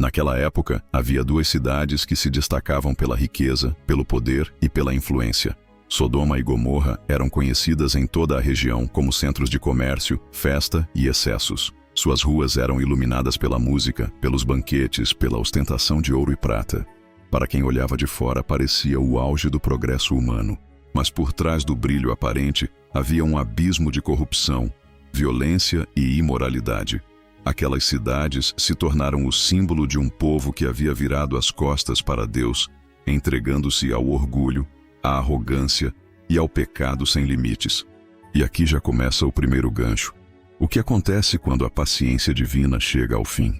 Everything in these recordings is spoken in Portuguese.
Naquela época, havia duas cidades que se destacavam pela riqueza, pelo poder e pela influência. Sodoma e Gomorra eram conhecidas em toda a região como centros de comércio, festa e excessos. Suas ruas eram iluminadas pela música, pelos banquetes, pela ostentação de ouro e prata. Para quem olhava de fora, parecia o auge do progresso humano. Mas por trás do brilho aparente, havia um abismo de corrupção, violência e imoralidade. Aquelas cidades se tornaram o símbolo de um povo que havia virado as costas para Deus, entregando-se ao orgulho, à arrogância e ao pecado sem limites. E aqui já começa o primeiro gancho. O que acontece quando a paciência divina chega ao fim?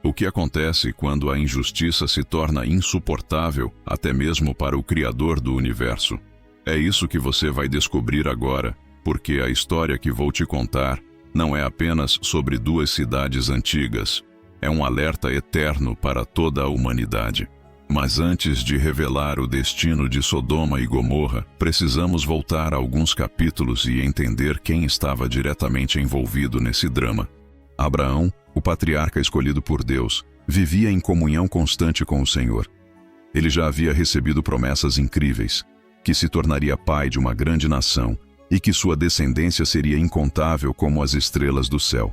O que acontece quando a injustiça se torna insuportável até mesmo para o Criador do universo? É isso que você vai descobrir agora, porque a história que vou te contar não é apenas sobre duas cidades antigas, é um alerta eterno para toda a humanidade. Mas antes de revelar o destino de Sodoma e Gomorra, precisamos voltar a alguns capítulos e entender quem estava diretamente envolvido nesse drama. Abraão, o patriarca escolhido por Deus, vivia em comunhão constante com o Senhor. Ele já havia recebido promessas incríveis, que se tornaria pai de uma grande nação e que sua descendência seria incontável como as estrelas do céu.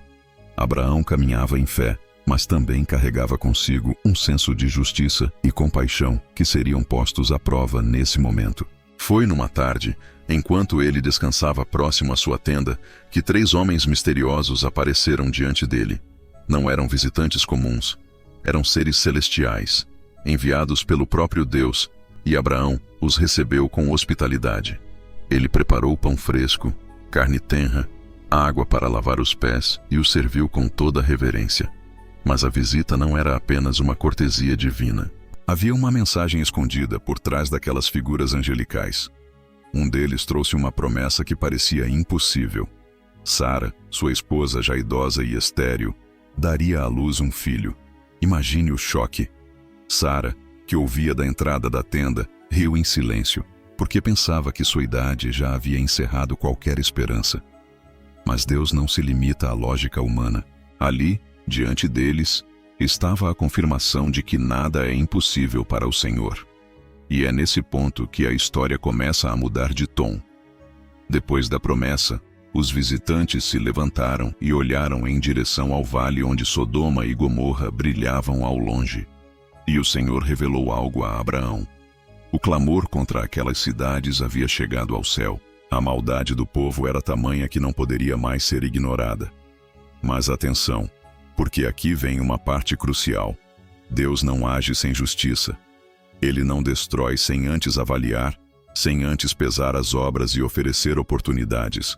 Abraão caminhava em fé, mas também carregava consigo um senso de justiça e compaixão que seriam postos à prova nesse momento. Foi numa tarde, enquanto ele descansava próximo à sua tenda, que 3 homens misteriosos apareceram diante dele. Não eram visitantes comuns, eram seres celestiais, enviados pelo próprio Deus, e Abraão os recebeu com hospitalidade. Ele preparou pão fresco, carne tenra, água para lavar os pés e os serviu com toda reverência. Mas a visita não era apenas uma cortesia divina. Havia uma mensagem escondida por trás daquelas figuras angelicais. Um deles trouxe uma promessa que parecia impossível. Sara, sua esposa já idosa e estéril, daria à luz um filho. Imagine o choque. Sara, que ouvia da entrada da tenda, riu em silêncio, porque pensava que sua idade já havia encerrado qualquer esperança. Mas Deus não se limita à lógica humana. Ali, diante deles, estava a confirmação de que nada é impossível para o Senhor. E é nesse ponto que a história começa a mudar de tom. Depois da promessa, os visitantes se levantaram e olharam em direção ao vale onde Sodoma e Gomorra brilhavam ao longe. E o Senhor revelou algo a Abraão. O clamor contra aquelas cidades havia chegado ao céu. A maldade do povo era tamanha que não poderia mais ser ignorada. Mas atenção, porque aqui vem uma parte crucial. Deus não age sem justiça. Ele não destrói sem antes avaliar, sem antes pesar as obras e oferecer oportunidades.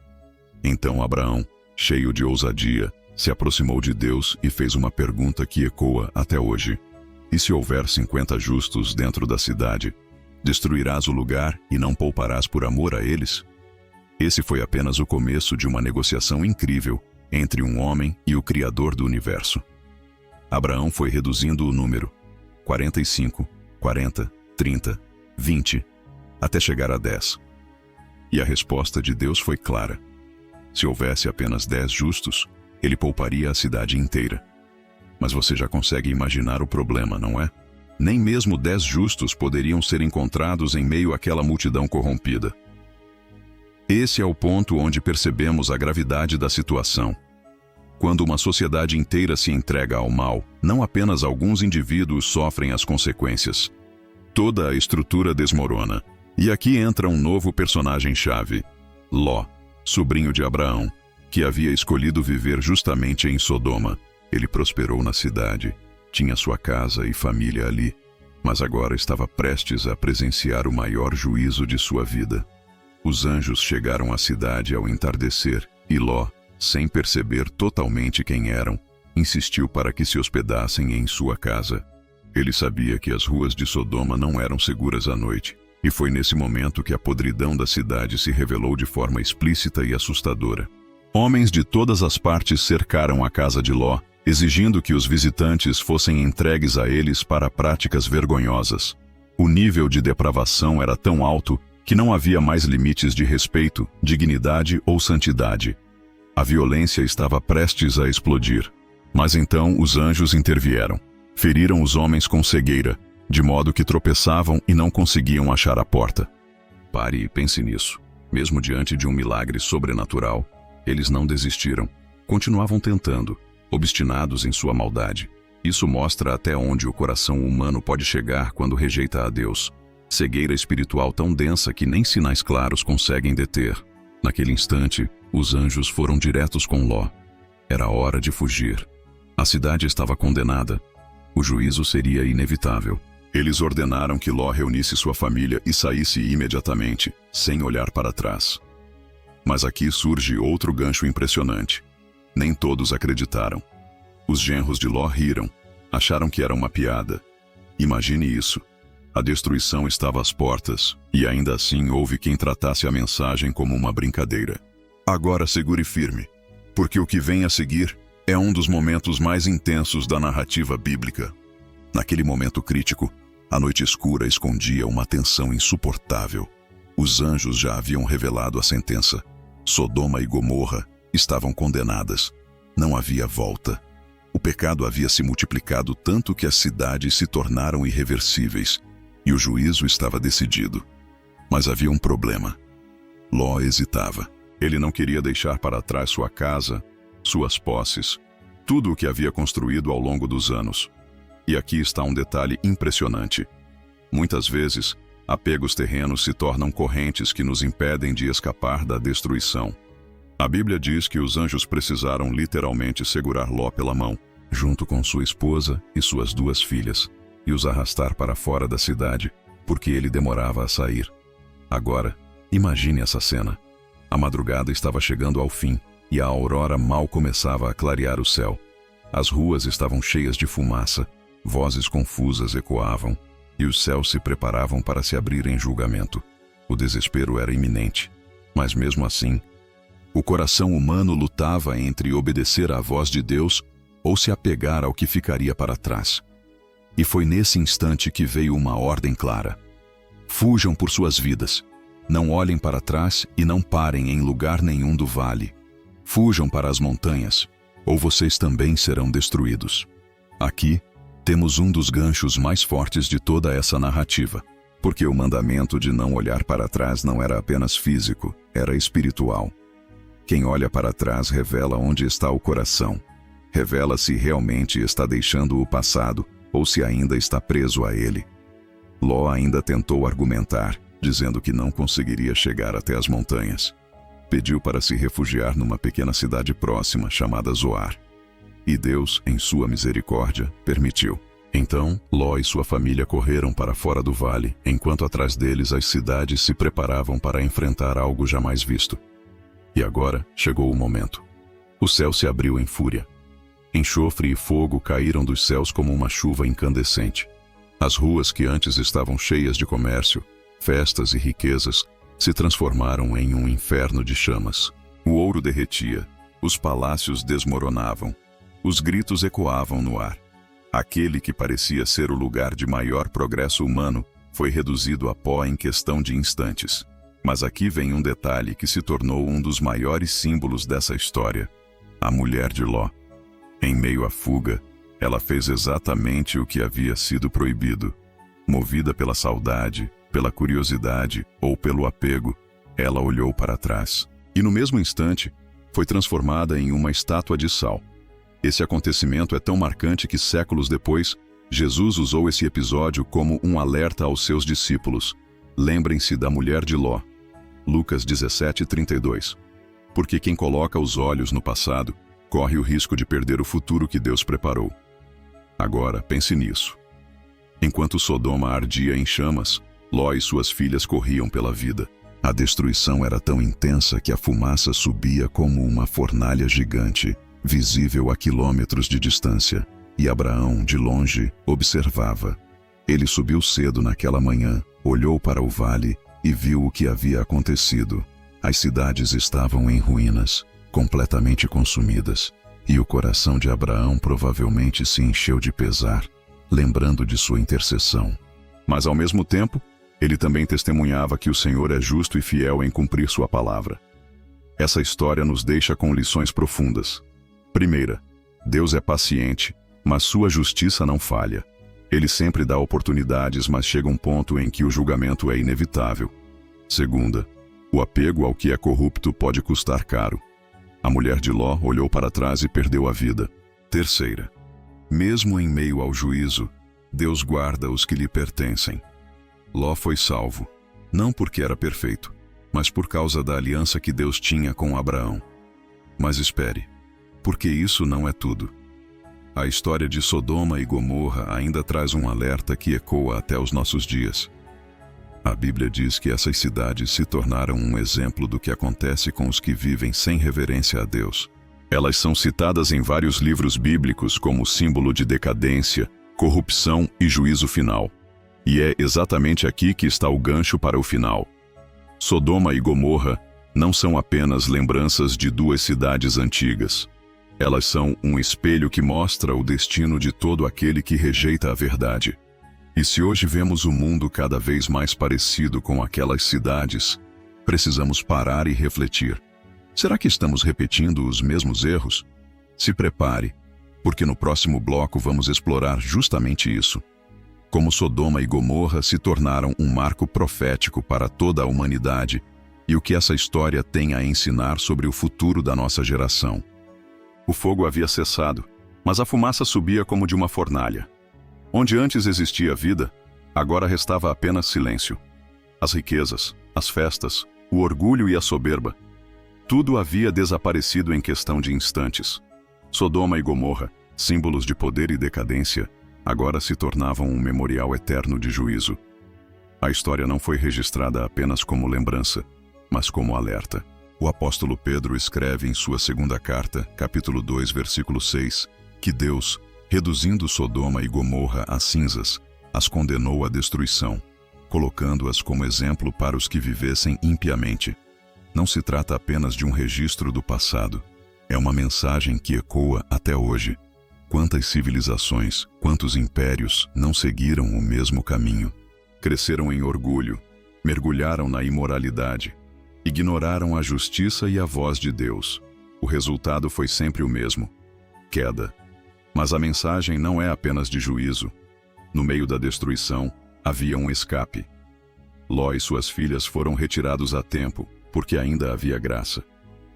Então Abraão, cheio de ousadia, se aproximou de Deus e fez uma pergunta que ecoa até hoje. E se houver 50 justos dentro da cidade, destruirás o lugar e não pouparás por amor a eles? Esse foi apenas o começo de uma negociação incrível entre um homem e o Criador do universo. Abraão foi reduzindo o número, 45, 40, 30, 20, até chegar a 10. E a resposta de Deus foi clara. Se houvesse apenas 10 justos, ele pouparia a cidade inteira. Mas você já consegue imaginar o problema, não é? Nem mesmo 10 justos poderiam ser encontrados em meio àquela multidão corrompida. Esse é o ponto onde percebemos a gravidade da situação. Quando uma sociedade inteira se entrega ao mal, não apenas alguns indivíduos sofrem as consequências. Toda a estrutura desmorona. E aqui entra um novo personagem-chave, Ló, sobrinho de Abraão, que havia escolhido viver justamente em Sodoma. Ele prosperou na cidade, tinha sua casa e família ali, mas agora estava prestes a presenciar o maior juízo de sua vida. Os anjos chegaram à cidade ao entardecer e Ló, sem perceber totalmente quem eram, insistiu para que se hospedassem em sua casa. Ele sabia que as ruas de Sodoma não eram seguras à noite, e foi nesse momento que a podridão da cidade se revelou de forma explícita e assustadora. Homens de todas as partes cercaram a casa de Ló, exigindo que os visitantes fossem entregues a eles para práticas vergonhosas. O nível de depravação era tão alto que não havia mais limites de respeito, dignidade ou santidade. A violência estava prestes a explodir. Mas então os anjos intervieram. Feriram os homens com cegueira, de modo que tropeçavam e não conseguiam achar a porta. Pare e pense nisso. Mesmo diante de um milagre sobrenatural, eles não desistiram. Continuavam tentando, obstinados em sua maldade. Isso mostra até onde o coração humano pode chegar quando rejeita a Deus. Cegueira espiritual tão densa que nem sinais claros conseguem deter. Naquele instante, os anjos foram diretos com Ló. Era hora de fugir. A cidade estava condenada. O juízo seria inevitável. Eles ordenaram que Ló reunisse sua família e saísse imediatamente, sem olhar para trás. Mas aqui surge outro gancho impressionante. Nem todos acreditaram. Os genros de Ló riram. Acharam que era uma piada. Imagine isso. A destruição estava às portas, e ainda assim houve quem tratasse a mensagem como uma brincadeira. Agora segure firme, porque o que vem a seguir é um dos momentos mais intensos da narrativa bíblica. Naquele momento crítico, a noite escura escondia uma tensão insuportável. Os anjos já haviam revelado a sentença. Sodoma e Gomorra estavam condenadas. Não havia volta. O pecado havia se multiplicado tanto que as cidades se tornaram irreversíveis, e o juízo estava decidido. Mas havia um problema. Ló hesitava. Ele não queria deixar para trás sua casa, suas posses, tudo o que havia construído ao longo dos anos. E aqui está um detalhe impressionante. Muitas vezes, apegos terrenos se tornam correntes que nos impedem de escapar da destruição. A Bíblia diz que os anjos precisaram literalmente segurar Ló pela mão, junto com sua esposa e suas 2 filhas, e os arrastar para fora da cidade, porque ele demorava a sair. Agora, imagine essa cena. A madrugada estava chegando ao fim, e a aurora mal começava a clarear o céu. As ruas estavam cheias de fumaça, vozes confusas ecoavam, e os céus se preparavam para se abrir em julgamento. O desespero era iminente, mas mesmo assim, o coração humano lutava entre obedecer à voz de Deus ou se apegar ao que ficaria para trás. E foi nesse instante que veio uma ordem clara. Fujam por suas vidas. Não olhem para trás e não parem em lugar nenhum do vale. Fujam para as montanhas, ou vocês também serão destruídos. Aqui, temos um dos ganchos mais fortes de toda essa narrativa, porque o mandamento de não olhar para trás não era apenas físico, era espiritual. Quem olha para trás revela onde está o coração. Revela se realmente está deixando o passado ou se ainda está preso a ele. Ló ainda tentou argumentar, dizendo que não conseguiria chegar até as montanhas. Pediu para se refugiar numa pequena cidade próxima chamada Zoar. E Deus, em sua misericórdia, permitiu. Então, Ló e sua família correram para fora do vale, enquanto atrás deles as cidades se preparavam para enfrentar algo jamais visto. E agora chegou o momento. O céu se abriu em fúria. Enxofre e fogo caíram dos céus como uma chuva incandescente. As ruas que antes estavam cheias de comércio, festas e riquezas, se transformaram em um inferno de chamas. O ouro derretia, os palácios desmoronavam, os gritos ecoavam no ar. Aquele que parecia ser o lugar de maior progresso humano foi reduzido a pó em questão de instantes. Mas aqui vem um detalhe que se tornou um dos maiores símbolos dessa história: a mulher de Ló. Em meio à fuga, ela fez exatamente o que havia sido proibido. Movida pela saudade, pela curiosidade ou pelo apego, ela olhou para trás. E no mesmo instante, foi transformada em uma estátua de sal. Esse acontecimento é tão marcante que séculos depois, Jesus usou esse episódio como um alerta aos seus discípulos. Lembrem-se da mulher de Ló. Lucas 17:32. Porque quem coloca os olhos no passado, corre o risco de perder o futuro que Deus preparou. Agora, pense nisso. Enquanto Sodoma ardia em chamas, Ló e suas filhas corriam pela vida. A destruição era tão intensa que a fumaça subia como uma fornalha gigante, visível a quilômetros de distância, e Abraão, de longe, observava. Ele subiu cedo naquela manhã, olhou para o vale e viu o que havia acontecido. As cidades estavam em ruínas, completamente consumidas, e o coração de Abraão provavelmente se encheu de pesar, lembrando de sua intercessão. Mas ao mesmo tempo, ele também testemunhava que o Senhor é justo e fiel em cumprir sua palavra. Essa história nos deixa com lições profundas. Primeira, Deus é paciente Mas sua justiça não falha. Ele sempre dá oportunidades, mas chega um ponto em que o julgamento é inevitável. Segunda, o apego ao que é corrupto pode custar caro. A mulher de Ló olhou para trás e perdeu a vida. Terceira, mesmo em meio ao juízo, Deus guarda os que lhe pertencem. Ló foi salvo, não porque era perfeito, mas por causa da aliança que Deus tinha com Abraão. Mas espere, porque isso não é tudo. A história de Sodoma e Gomorra ainda traz um alerta que ecoa até os nossos dias. A Bíblia diz que essas cidades se tornaram um exemplo do que acontece com os que vivem sem reverência a Deus. Elas são citadas em vários livros bíblicos como símbolo de decadência, corrupção e juízo final. E é exatamente aqui que está o gancho para o final. Sodoma e Gomorra não são apenas lembranças de duas cidades antigas. Elas são um espelho que mostra o destino de todo aquele que rejeita a verdade. E se hoje vemos o mundo cada vez mais parecido com aquelas cidades, precisamos parar e refletir. Será que estamos repetindo os mesmos erros? Se prepare, porque no próximo bloco vamos explorar justamente isso. Como Sodoma e Gomorra se tornaram um marco profético para toda a humanidade e o que essa história tem a ensinar sobre o futuro da nossa geração. O fogo havia cessado, mas a fumaça subia como de uma fornalha. Onde antes existia vida, agora restava apenas silêncio. As riquezas, as festas, o orgulho e a soberba, tudo havia desaparecido em questão de instantes. Sodoma e Gomorra, símbolos de poder e decadência, agora se tornavam um memorial eterno de juízo. A história não foi registrada apenas como lembrança, mas como alerta. O apóstolo Pedro escreve em sua segunda carta, capítulo 2, versículo 6, que Deus, reduzindo Sodoma e Gomorra a cinzas, as condenou à destruição, colocando-as como exemplo para os que vivessem impiamente. Não se trata apenas de um registro do passado, é uma mensagem que ecoa até hoje. Quantas civilizações, quantos impérios não seguiram o mesmo caminho? Cresceram em orgulho, mergulharam na imoralidade, ignoraram a justiça e a voz de Deus. O resultado foi sempre o mesmo: queda. Mas a mensagem não é apenas de juízo. No meio da destruição, havia um escape. Ló e suas filhas foram retirados a tempo, porque ainda havia graça.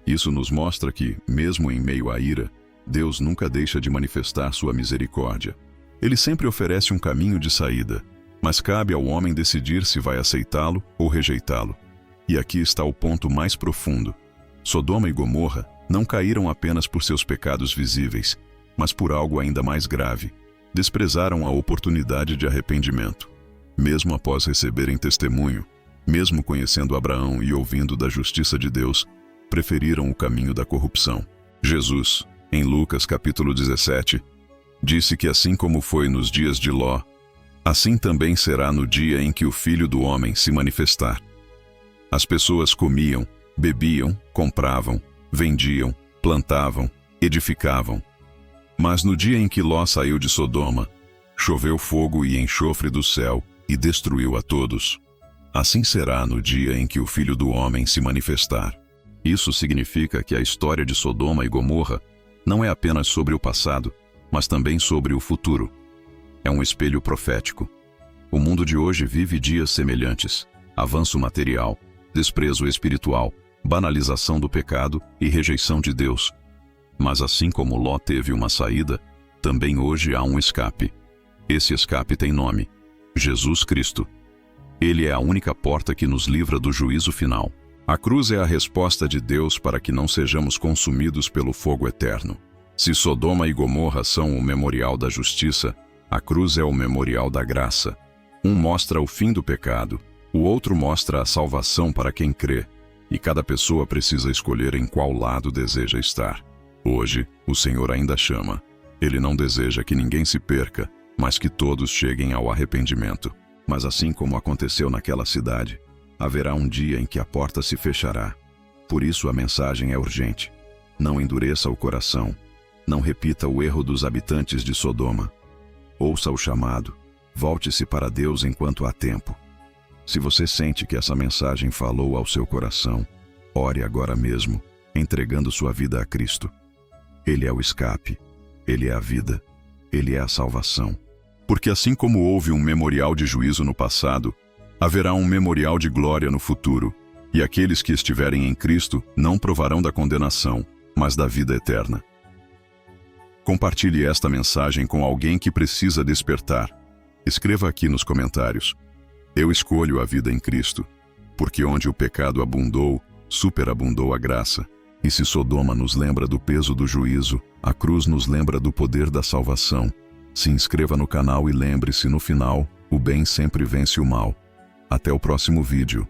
Isso nos mostra que, mesmo em meio à ira, Deus nunca deixa de manifestar sua misericórdia. Ele sempre oferece um caminho de saída, mas cabe ao homem decidir se vai aceitá-lo ou rejeitá-lo. E aqui está o ponto mais profundo. Sodoma e Gomorra não caíram apenas por seus pecados visíveis, mas por algo ainda mais grave. Desprezaram a oportunidade de arrependimento. Mesmo após receberem testemunho, mesmo conhecendo Abraão e ouvindo da justiça de Deus, preferiram o caminho da corrupção. Jesus, em Lucas capítulo 17, disse que assim como foi nos dias de Ló, assim também será no dia em que o Filho do Homem se manifestar. As pessoas comiam, bebiam, compravam, vendiam, plantavam, edificavam. Mas no dia em que Ló saiu de Sodoma, choveu fogo e enxofre do céu e destruiu a todos. Assim será no dia em que o Filho do Homem se manifestar. Isso significa que a história de Sodoma e Gomorra não é apenas sobre o passado, mas também sobre o futuro. É um espelho profético. O mundo de hoje vive dias semelhantes: avanço material, desprezo espiritual, banalização do pecado e rejeição de Deus. Mas assim como Ló teve uma saída, também hoje há um escape. Esse escape tem nome: Jesus Cristo. Ele é a única porta que nos livra do juízo final. A cruz é a resposta de Deus para que não sejamos consumidos pelo fogo eterno. Se Sodoma e Gomorra são o memorial da justiça, a cruz é o memorial da graça. Um mostra o fim do pecado, o outro mostra a salvação para quem crê, e cada pessoa precisa escolher em qual lado deseja estar. Hoje, o Senhor ainda chama. Ele não deseja que ninguém se perca, mas que todos cheguem ao arrependimento. Mas assim como aconteceu naquela cidade, haverá um dia em que a porta se fechará. Por isso a mensagem é urgente. Não endureça o coração. Não repita o erro dos habitantes de Sodoma. Ouça o chamado. Volte-se para Deus enquanto há tempo. Se você sente que essa mensagem falou ao seu coração, ore agora mesmo, entregando sua vida a Cristo. Ele é o escape. Ele é a vida. ele é a salvação. Porque assim como houve um memorial de juízo no passado, haverá um memorial de glória no futuro, e aqueles que estiverem em Cristo não provarão da condenação, mas da vida eterna. Compartilhe esta mensagem com alguém que precisa despertar. Escreva aqui nos comentários: eu escolho a vida em Cristo, porque onde o pecado abundou, superabundou a graça. E se Sodoma nos lembra do peso do juízo, a cruz nos lembra do poder da salvação. Se inscreva no canal e lembre-se, no final, o bem sempre vence o mal. Até o próximo vídeo.